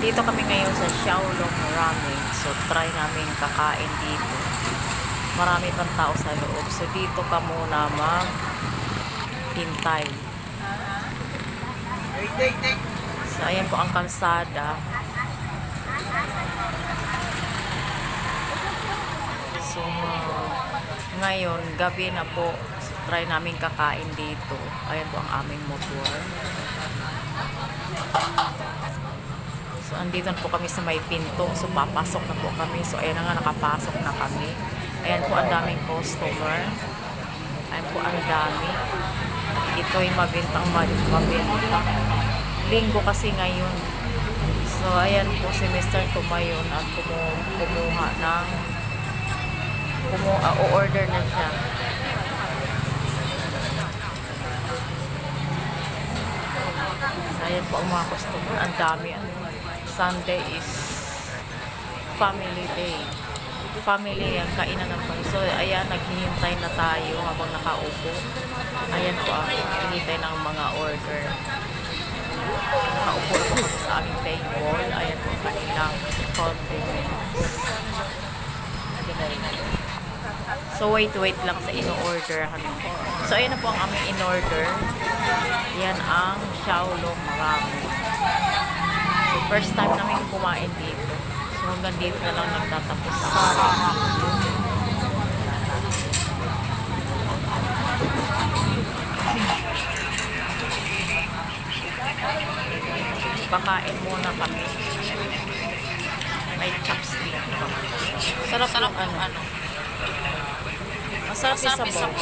Dito kami ngayon sa Xiaolong Ramen. So, try namin kakain dito. Marami pang tao sa loob. So, dito ka muna maghintay. So, ayan po ang kalsada. So, ngayon, gabi na po. So, try namin kakain dito. Ayan po ang aming motor. So, andito na po kami sa may pinto. So, papasok na po kami. So, ayan na nga, nakapasok na kami. Ayan po ang daming customer. Ayan po ang dami. Ito'y mabintang mabintang. Linggo kasi ngayon. So, ayan po si Mr. Tumayon at kumuha ng o-order na siya. So, ayan po ang mga customer. Ang dami. Sunday is family day. Family ang kainan ng pag. So, ayan, naghihintay na tayo habang nakaupo. Ayan po ang hinihintay ng mga order. Nakaupo po kami sa aming table. Ayan po kanilang condiments. So, wait lang sa in-order. So, ayan na po ang aming in-order. Yan ang Xiaolong Ramen. So, first time namin kumain dito. So, hanggang dito na lang nagtatapos sa video. Pakain muna kami. May chopstick. Sarap yung ano. Masarap yung sabaw.